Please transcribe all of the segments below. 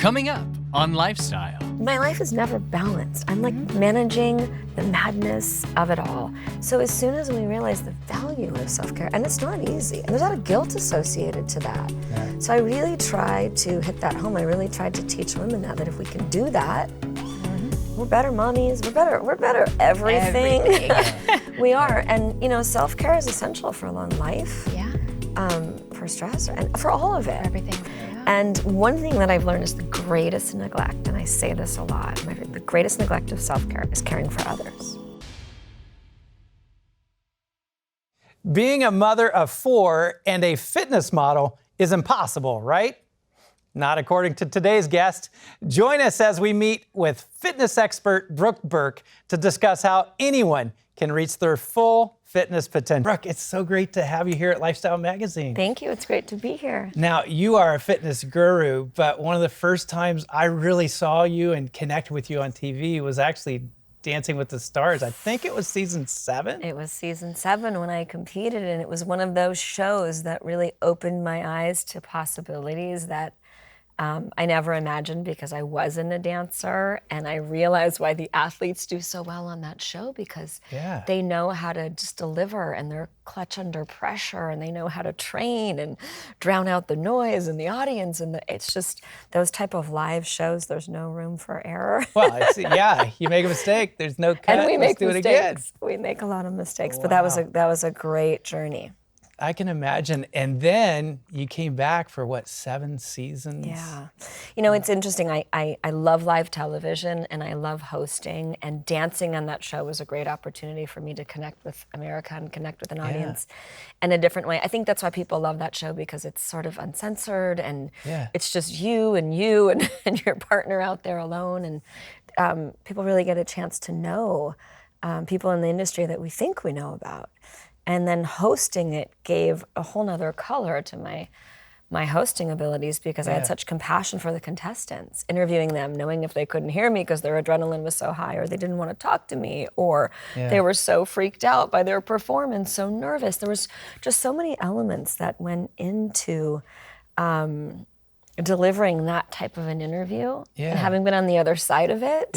Coming up on Lifestyle. My life is never balanced. I'm like managing the madness of it all. So as soon as we realize the value of self-care, and it's not easy, and there's a lot of guilt associated to that. Yeah. So I really tried to hit that home. I really tried to teach women that if we can do that, we're better mommies, we're better everything. We are, and self-care is essential for a long life. Yeah. For stress and for all of it. Everything. And one thing that I've learned is the greatest neglect, and I say this a lot, the greatest neglect of self-care is caring for others. Being a mother of 4 and a fitness model is impossible, right? Not according to today's guest. Join us as we meet with fitness expert Brooke Burke to discuss how anyone can reach their full fitness potential. Brooke, it's so great to have you here at Lifestyle Magazine. Thank you, it's great to be here. Now, you are a fitness guru, but one of the first times I really saw you and connected with you on TV was actually Dancing with the Stars. I think it was season 7. It was season 7 when I competed, and it was one of those shows that really opened my eyes to possibilities that I never imagined because I wasn't a dancer, and I realized why the athletes do so well on that show because they know how to just deliver, and they're clutch under pressure, and they know how to train and drown out the noise and the audience, and it's just those type of live shows. There's no room for error. Well, you make a mistake, there's no cut. And we make do mistakes. It again. We make a lot of mistakes, Wow. but that was a great journey. I can imagine. And then you came back for 7 seasons? Yeah. It's interesting. I love live television and I love hosting, and dancing on that show was a great opportunity for me to connect with America and connect with an audience in a different way. I think that's why people love that show, because it's sort of uncensored and it's just you and your partner out there alone. And people really get a chance to know people in the industry that we think we know about. And then hosting it gave a whole nother color to my hosting abilities because I had such compassion for the contestants, interviewing them, knowing if they couldn't hear me because their adrenaline was so high, or they didn't want to talk to me, or they were so freaked out by their performance, so nervous. There was just so many elements that went into delivering that type of an interview, and having been on the other side of it,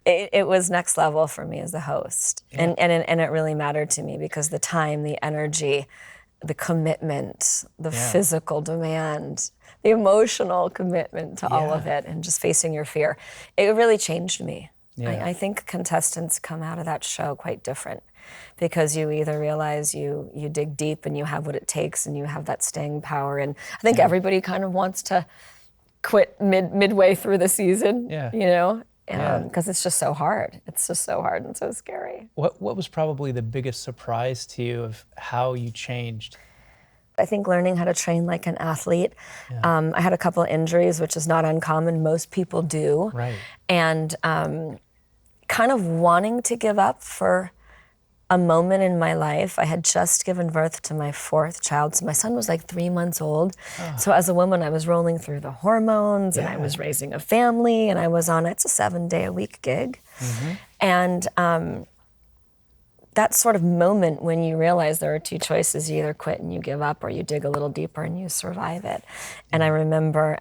it was next level for me as a host. And it really mattered to me because the time, the energy, the commitment, the physical demand, the emotional commitment to all of it, and just facing your fear, it really changed me. I think contestants come out of that show quite different, because you either realize you dig deep and you have what it takes and you have that staying power. And I think everybody kind of wants to quit midway through the season, because it's just so hard. It's just so hard and so scary. What was probably the biggest surprise to you of how you changed? I think learning how to train like an athlete. I had a couple of injuries, which is not uncommon. Most people do. Right. And kind of wanting to give up for a moment in my life. I had just given birth to my 4th child, so my son was like 3 months old. So as a woman, I was rolling through the hormones, and I was raising a family, and I was on, it's a 7-day-a-week gig. And that sort of moment when you realize there are 2 choices: you either quit and you give up, or you dig a little deeper and you survive it. And I remember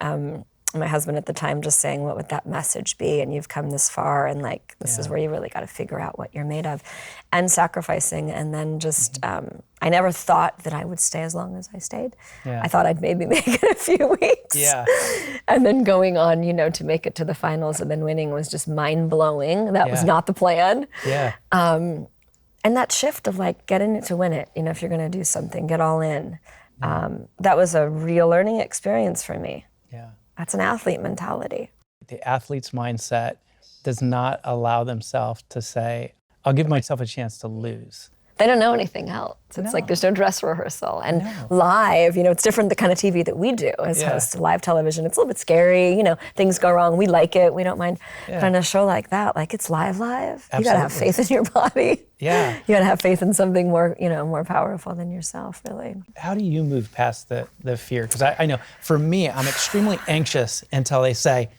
my husband at the time just saying, what would that message be? And you've come this far, and this is where you really got to figure out what you're made of, and sacrificing. And then just, I never thought that I would stay as long as I stayed. I thought I'd maybe make it a few weeks. And then going on, to make it to the finals and then winning was just mind blowing. That was not the plan. And that shift of get in it to win it. If you're going to do something, get all in. That was a real learning experience for me. That's an athlete mentality. The athlete's mindset does not allow themselves to say, I'll give myself a chance to lose. They don't know anything else. It's like there's no dress rehearsal. And live, it's different, the kind of TV that we do as hosts. Live television, it's a little bit scary. Things go wrong. We like it. We don't mind. But on a show like that, it's live. Absolutely. You got to have faith in your body. You got to have faith in something more, more powerful than yourself, really. How do you move past the fear? Because I know for me, I'm extremely anxious until they say,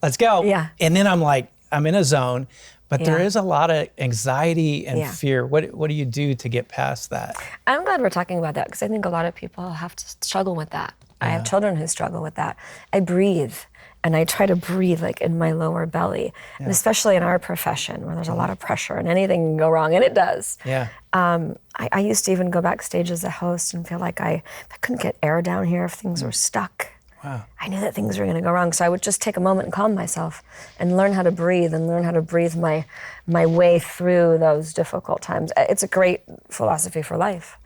let's go. And then I'm in a zone. But there is a lot of anxiety and fear. What do you do to get past that? I'm glad we're talking about that, because I think a lot of people have to struggle with that. I have children who struggle with that. I breathe. and I try to breathe like in my lower belly, and especially in our profession where there's a lot of pressure and anything can go wrong, and it does. Yeah. I used to even go backstage as a host and feel like I couldn't get air down here if things were stuck. Wow. I knew that things were going to go wrong, so I would just take a moment and calm myself and learn how to breathe my way through those difficult times. It's a great philosophy for life,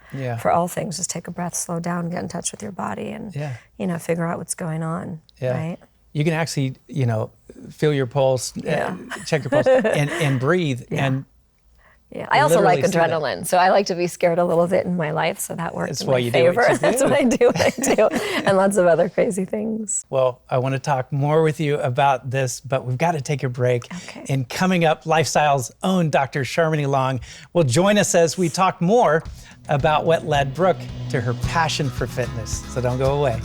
for all things. Just take a breath, slow down, get in touch with your body, and figure out what's going on. Right? You can actually, feel your pulse, check your pulse, and breathe. And I also like adrenaline, so I like to be scared a little bit in my life, so that works in my favor. That's what I do, and lots of other crazy things. Well, I want to talk more with you about this, but we've got to take a break. Okay. And coming up, Lifestyle's own Dr. Sharmini Long will join us as we talk more about what led Brooke to her passion for fitness. So don't go away.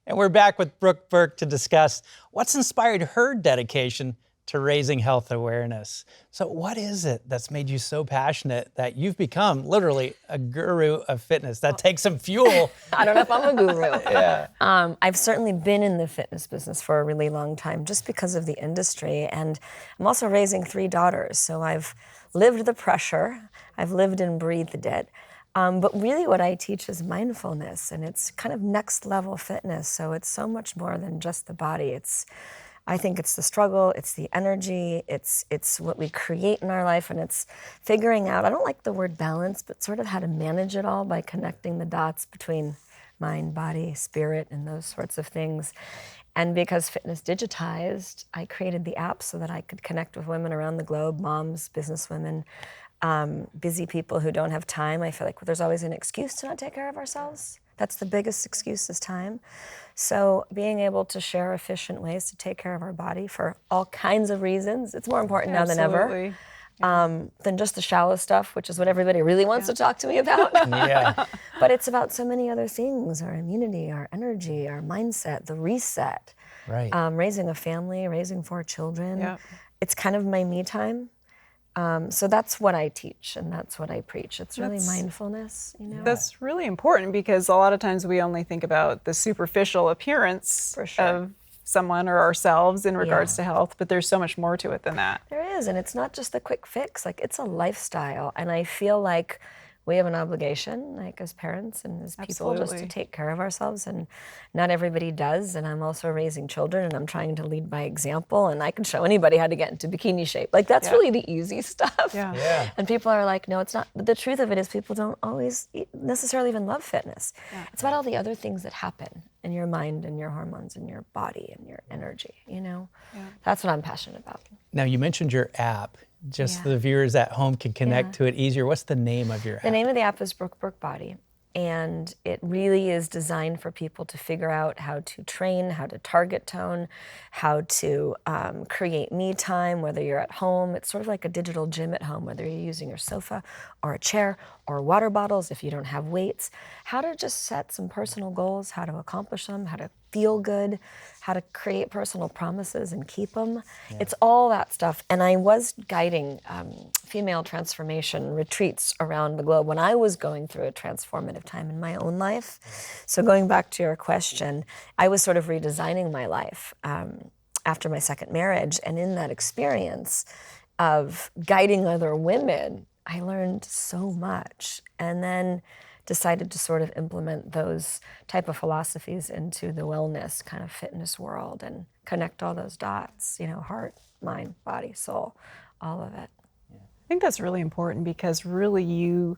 And we're back with Brooke Burke to discuss what's inspired her dedication to raising health awareness. So what is it that's made you so passionate that you've become literally a guru of fitness? That takes some fuel. I don't know if I'm a guru. I've certainly been in the fitness business for a really long time just because of the industry. And I'm also raising 3 daughters. So I've lived the pressure. I've lived and breathed it. But really what I teach is mindfulness, and it's kind of next level fitness. So it's so much more than just the body. I think it's the struggle, it's the energy, it's what we create in our life, and it's figuring out, I don't like the word balance, but sort of how to manage it all by connecting the dots between mind, body, spirit, and those sorts of things. And because fitness digitized, I created the app so that I could connect with women around the globe, moms, businesswomen, busy people who don't have time. I feel like there's always an excuse to not take care of ourselves. That's the biggest excuse is time. So being able to share efficient ways to take care of our body for all kinds of reasons, it's more important now than ever. Than just the shallow stuff, which is what everybody really wants to talk to me about. But it's about so many other things, our immunity, our energy, our mindset, the reset, raising a family, raising 4 children. It's kind of my me time. So that's what I teach and that's what I preach. It's really mindfulness, That's really important because a lot of times we only think about the superficial appearance of someone or ourselves in regards to health, but there's so much more to it than that. There is, and it's not just a quick fix. Like, it's a lifestyle, and I feel like we have an obligation, like as parents and as people, just to take care of ourselves, and not everybody does. And I'm also raising children, and I'm trying to lead by example, and I can show anybody how to get into bikini shape. Like, that's really the easy stuff. And people are like, no, it's not. But the truth of it is people don't always necessarily even love fitness. It's about all the other things that happen in your mind and your hormones and your body and your energy, That's what I'm passionate about. Now, you mentioned your app. Just so the viewers at home can connect to it easier. What's the name of your app? The name of the app is Brooke Burke Body, and it really is designed for people to figure out how to train, how to target tone, how to create me time, whether you're at home. It's sort of like a digital gym at home, whether you're using your sofa or a chair or water bottles if you don't have weights, how to just set some personal goals, how to accomplish them, how to feel good, how to create personal promises and keep them. It's all that stuff. And I was guiding female transformation retreats around the globe when I was going through a transformative time in my own life. So going back to your question, I was sort of redesigning my life after my second marriage. And in that experience of guiding other women, I learned so much. And then decided to sort of implement those type of philosophies into the wellness kind of fitness world and connect all those dots, heart, mind, body, soul, all of it. I think that's really important because really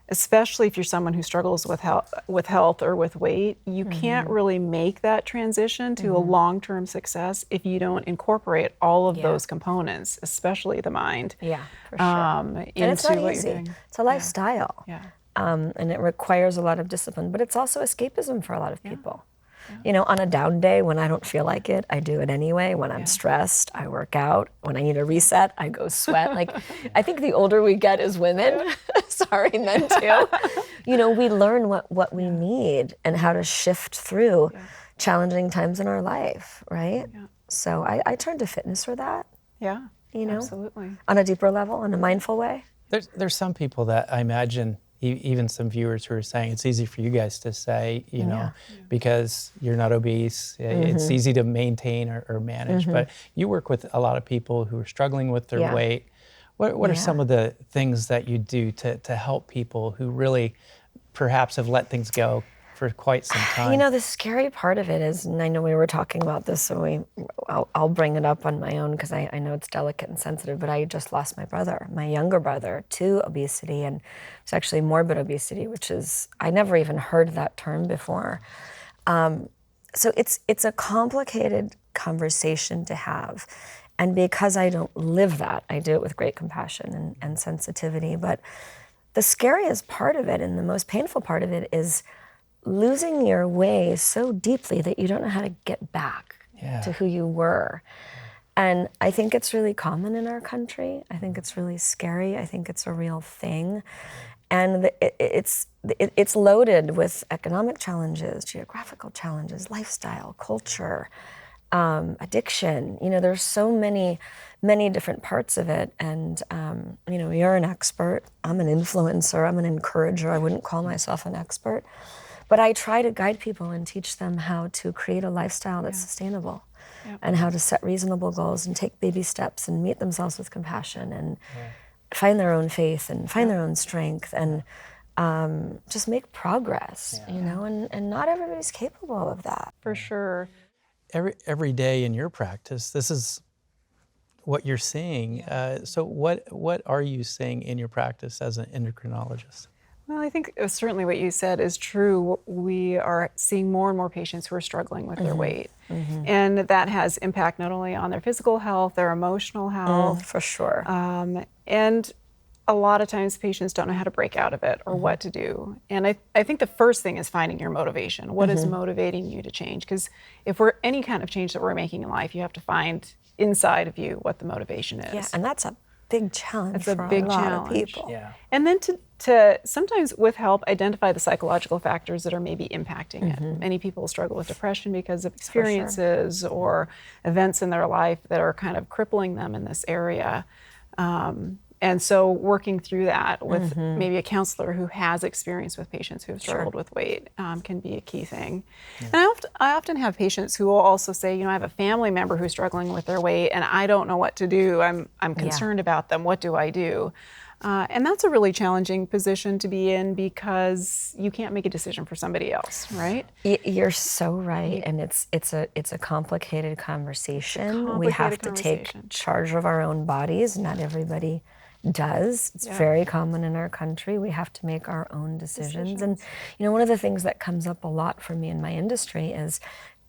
especially if you're someone who struggles with health or with weight, you can't really make that transition to a long-term success if you don't incorporate all of those components, especially the mind. Yeah, for sure. And it's not easy. It's a lifestyle. And it requires a lot of discipline, but it's also escapism for a lot of people. On a down day when I don't feel like it, I do it anyway. When I'm stressed, I work out. When I need a reset, I go sweat. I think the older we get as women, sorry, men too, we learn what we need and how to shift through challenging times in our life, right? So I turn to fitness for that. Absolutely. On a deeper level, in a mindful way. There's some people that I imagine even some viewers who are saying it's easy for you guys to say, you know, because you're not obese. It's easy to maintain or manage. But you work with a lot of people who are struggling with their weight. What are some of the things that you do to help people who really perhaps have let things go for quite some time? You know, the scary part of it is, and I know we were talking about this, so I'll bring it up on my own because I know it's delicate and sensitive, but I just lost my brother, my younger brother, to obesity, and it's actually morbid obesity, which is, I never even heard that term before. So it's a complicated conversation to have. And because I don't live that, I do it with great compassion and sensitivity. But the scariest part of it and the most painful part of it is losing your way so deeply that you don't know how to get back to who you were. And I think it's really common in our country. I think it's really scary. I think it's a real thing. And it's loaded with economic challenges, geographical challenges, lifestyle, culture, addiction. You know, there's so many different parts of it. And, you know, you're an expert. I'm an influencer. I'm an encourager. I wouldn't call myself an expert. But I try to guide people and teach them how to create a lifestyle that's sustainable and how to set reasonable goals and take baby steps and meet themselves with compassion and find their own faith and find their own strength and just make progress, you know, and not everybody's capable of that. For sure. Every day in your practice, this is what you're seeing. So what are you seeing in your practice as an endocrinologist? Well, I think certainly what you said is true. We are seeing more and more patients who are struggling with their weight. And that has impact not only on their physical health, their emotional health. For sure. And a lot of times patients don't know how to break out of it or what to do. And I think the first thing is finding your motivation. What is motivating you to change? Because if we're any kind of change that we're making in life, you have to find inside of you what the motivation is. Yeah, and that's a big challenge It's for a big a lot challenge. of people. Yeah. And then to sometimes with help identify the psychological factors that are maybe impacting it. Many people struggle with depression because of experiences or events in their life that are kind of crippling them in this area. And so working through that with maybe a counselor who has experience with patients who have struggled with weight can be a key thing. And I often have patients who will also say, you know, I have a family member who's struggling with their weight and I don't know what to do. I'm concerned about them. What do I do? And that's a really challenging position to be in because you can't make a decision for somebody else, right? You're so right, and it's a complicated conversation. We have to take charge of our own bodies. Not everybody does. It's very common in our country. We have to make our own decisions. And you know, one of the things that comes up a lot for me in my industry is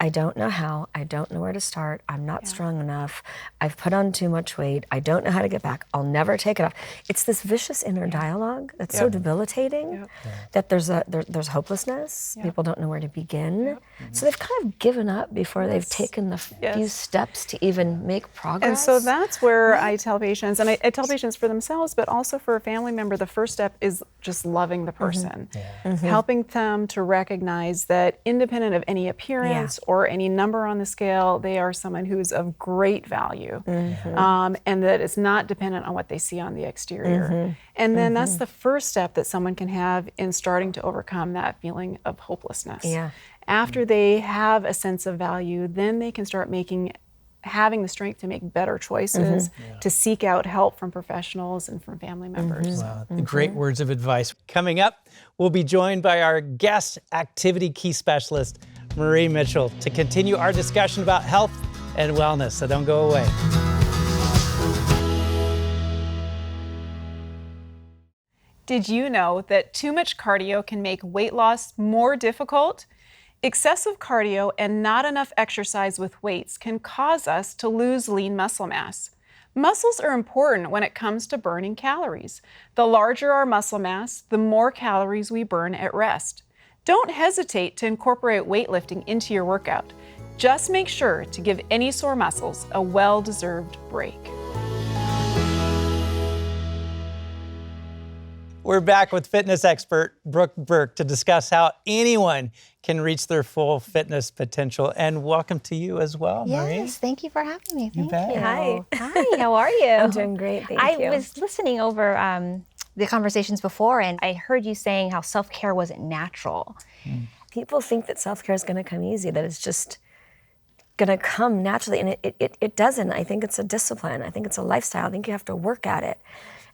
I don't know how, I don't know where to start, I'm not strong enough, I've put on too much weight, I don't know how to get back, I'll never take it off. It's this vicious inner dialogue that's so debilitating that there's hopelessness, people don't know where to begin. So they've kind of given up before they've taken the few steps to even make progress. And so that's where I tell patients, and I tell patients for themselves, but also for a family member, the first step is just loving the person. Helping them to recognize that independent of any appearance or any number on the scale, they are someone who is of great value, and that it's not dependent on what they see on the exterior. And then that's the first step that someone can have in starting to overcome that feeling of hopelessness. After they have a sense of value, then they can start having the strength to make better choices, to seek out help from professionals and from family members. Wow, great words of advice. Coming up, we'll be joined by our guest activity key specialist, Marie Mitchell, to continue our discussion about health and wellness, so don't go away. Did you know that too much cardio can make weight loss more difficult? Excessive cardio and not enough exercise with weights can cause us to lose lean muscle mass. Muscles are important when it comes to burning calories. The larger our muscle mass, the more calories we burn at rest. Don't hesitate to incorporate weightlifting into your workout. Just make sure to give any sore muscles a well-deserved break. We're back with fitness expert Brooke Burke to discuss how anyone can reach their full fitness potential. And welcome to you as well, Marie. Yes, thank you for having me. Thank bet. you. Hi. Hi, how are you? I'm doing great, thank you. I was listening over the conversations before, and I heard you saying how self-care wasn't natural. People think that self-care is going to come easy, that it's just going to come naturally, and it doesn't. I think it's a discipline. I think it's a lifestyle. I think you have to work at it.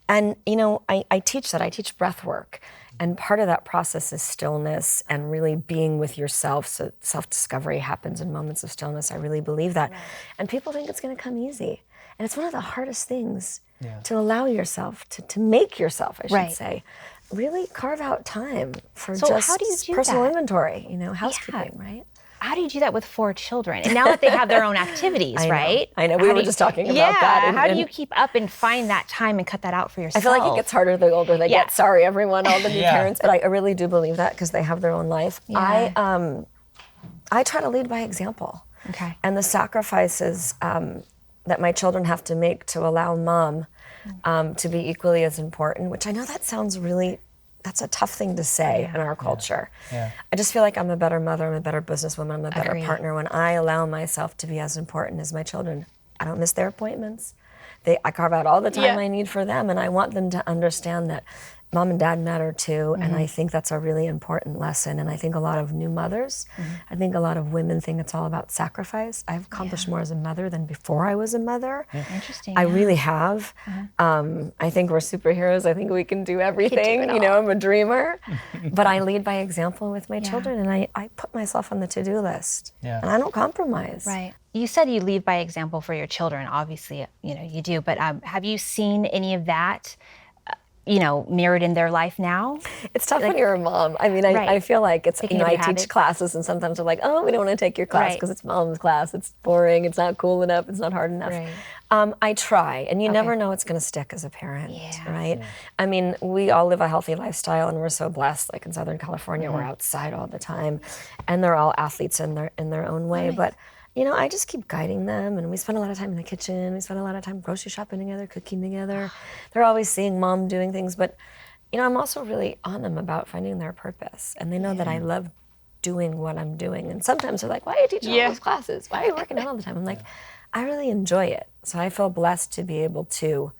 And, I teach that. I teach breath work. And part of that process is stillness and really being with yourself. So self-discovery happens in moments of stillness. I really believe that. Right. And people think it's going to come easy. And it's one of the hardest things to allow yourself, to make yourself, I should say, really carve out time for just how do you do personal that? Inventory, housekeeping, right? How do you do that with 4 children? And now that they have their own activities, right? I know. We were just talking about that. And how do you keep up and find that time and cut that out for yourself? I feel like it gets harder the older they get. Sorry, everyone, all the new parents. But I really do believe that because they have their own life. Yeah. I try to lead by example. Okay. And the sacrifices that my children have to make to allow mom to be equally as important, which I know that sounds really, that's a tough thing to say in our culture. Yeah. I just feel like I'm a better mother, I'm a better businesswoman, I'm a better partner when I allow myself to be as important as my children. I don't miss their appointments. I carve out all the time I need for them, and I want them to understand that mom and dad matter too, and I think that's a really important lesson. And I think a lot of new mothers, I think a lot of women think it's all about sacrifice. I've accomplished more as a mother than before I was a mother. Interesting. I really have. I think we're superheroes. I think we can do everything. I'm a dreamer. But I lead by example with my children, and I put myself on the to-do list. Yeah. And I don't compromise. Right. You said you lead by example for your children. Obviously, you do. But have you seen any of that mirrored in their life now? It's tough when you're a mom. I mean, I feel like it's, I teach classes and sometimes they're like, oh, we don't want to take your class because it's mom's class. It's boring. It's not cool enough. It's not hard enough. Right. I try, and you never know what's going to stick as a parent, right? Yeah. I mean, we all live a healthy lifestyle, and we're so blessed. Like in Southern California, we're outside all the time, and they're all athletes in their own way. Nice. But I just keep guiding them, and we spend a lot of time in the kitchen. We spend a lot of time grocery shopping together, cooking together. They're always seeing mom doing things, but I'm also really on them about finding their purpose, and they know that I love doing what I'm doing. And sometimes they're like, "Why are you teaching all those classes? Why are you working out all the time?" I'm like, I really enjoy it, so I feel blessed to be able to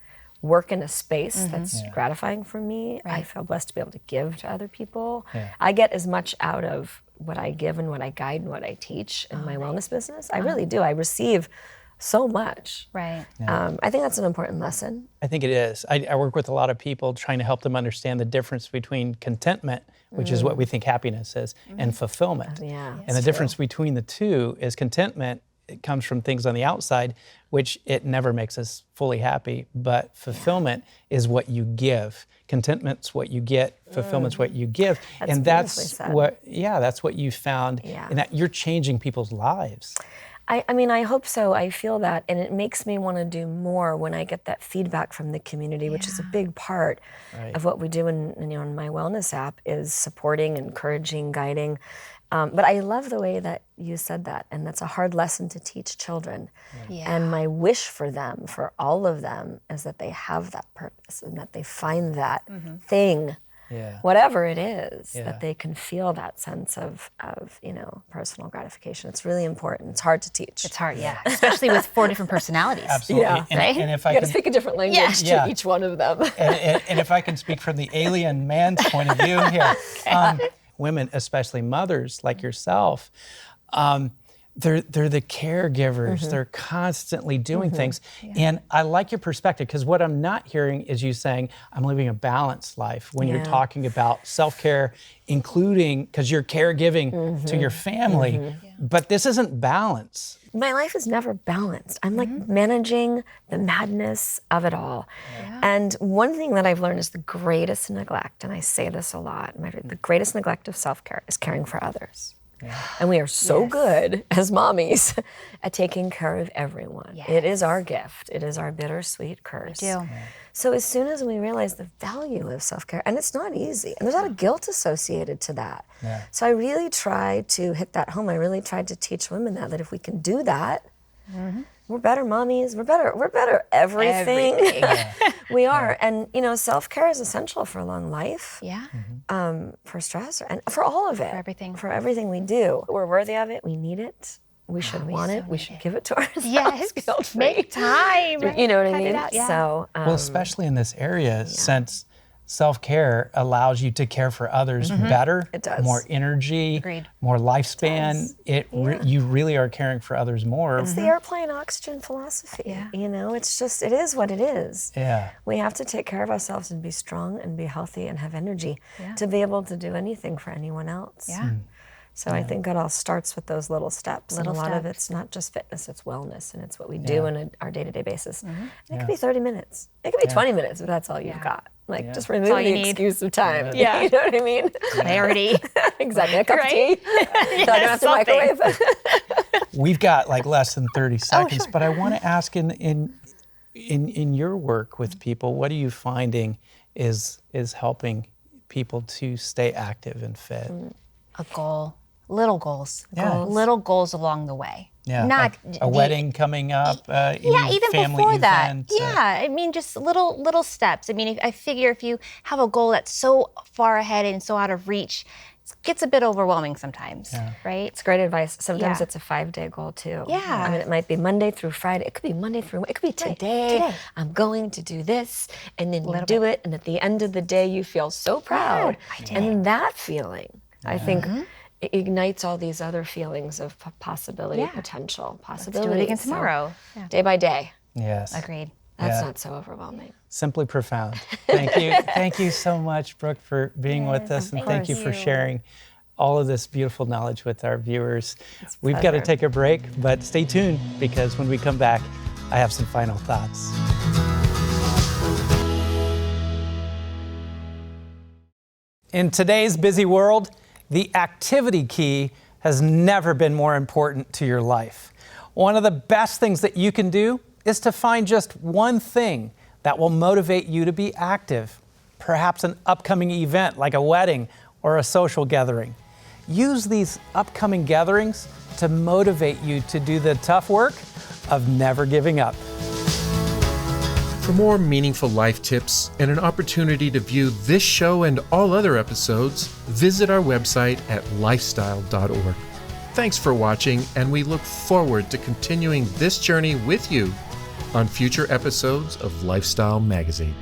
work in a space that's gratifying for me. Right. I feel blessed to be able to give to other people. Yeah. I get as much out of what I give and what I guide and what I teach in my wellness business. I really do. I receive so much. Right. Yeah. I think that's an important lesson. I think it is. I work with a lot of people trying to help them understand the difference between contentment, which is what we think happiness is, and fulfillment. Yeah. And the difference between the two is contentment, it comes from things on the outside, which it never makes us fully happy, but fulfillment is what you give. Contentment's what you get, fulfillment's what you give. And that's what you found, and that you're changing people's lives. I mean, I hope so. I feel that, and it makes me want to do more when I get that feedback from the community, which is a big part of what we do in my wellness app, is supporting, encouraging, guiding. But I love the way that you said that, and that's a hard lesson to teach children. And my wish for them, for all of them, is that they have that purpose and that they find that thing, whatever it is, that they can feel that sense of personal gratification. It's really important. It's hard to teach. It's hard, especially with 4 different personalities. Absolutely. Yeah. And if I you got to speak a different language to each one of them. and if I can speak from the alien man's point of view here, women, especially mothers like yourself, they're the caregivers. They're constantly doing things. And I like your perspective, because what I'm not hearing is you saying, I'm living a balanced life when you're talking about self-care, including, because you're caregiving to your family, but this isn't balance. My life is never balanced. I'm like managing the madness of it all. And one thing that I've learned is the greatest neglect, and I say this a lot, the greatest neglect of self-care is caring for others. And we are so good as mommies at taking care of everyone. It is our gift. It is our bittersweet curse. We do. So as soon as we realize the value of self-care, and it's not easy, and there's a lot of guilt associated to that. So I really tried to hit that home. I really tried to teach women that if we can do that, we're better mommies, we're better everything. We are. And self-care is essential for a long life. For stress and for all of it. For everything we do. We're worthy of it, we need it. We should want it. We should give it to ourselves. Yes, guilt-free. make time. You know what I mean? Out, So, well, especially in this area, since self-care allows you to care for others better. It does. More energy, Agreed. more lifespan. You really are caring for others more. It's the airplane oxygen philosophy. Yeah. You know, it's just, it is what it is. Yeah. We have to take care of ourselves and be strong and be healthy and have energy to be able to do anything for anyone else. Yeah. So I think it all starts with those little steps. Little and a lot of steps. it's not just fitness, it's wellness, and it's what we do on our day-to-day basis. And it could be 30 minutes. It could be 20 minutes, but that's all you've got. Like, just remove all the you need. excuse of time. Yeah. You know what I mean? Clarity. Exactly. A cup of tea. Yes, So I don't have to something. microwave. We've got like less than 30 seconds, but I want to ask in your work with people, what are you finding is helping people to stay active and fit? A goal. Little goals. Yeah. Little goals along the way. Yeah, Not like a wedding coming up, yeah, even family before event. that. Yeah, I mean, just little steps. I mean, I figure if you have a goal that's so far ahead and so out of reach, it gets a bit overwhelming sometimes, right? It's great advice. Sometimes Yeah. it's a 5-day goal too. Yeah. I mean, it might be Monday through Friday. It could be Monday through, it could be today. I'm going to do this. And then you do it. And at the end of the day, you feel so proud. And then that feeling, I think, it ignites all these other feelings of possibility, potential, possibility. Let's do it again tomorrow. Yeah. Day by day. Yes. Agreed. That's not so overwhelming. Simply profound. Thank you. Thank you so much, Brooke, for being with us, and thank you for sharing all of this beautiful knowledge with our viewers. We've got to take a break, but stay tuned, because when we come back, I have some final thoughts. In today's busy world, the activity key has never been more important to your life. One of the best things that you can do is to find just one thing that will motivate you to be active. Perhaps an upcoming event like a wedding or a social gathering. Use these upcoming gatherings to motivate you to do the tough work of never giving up. For more meaningful life tips and an opportunity to view this show and all other episodes, visit our website at lifestyle.org. Thanks for watching, and we look forward to continuing this journey with you on future episodes of Lifestyle Magazine.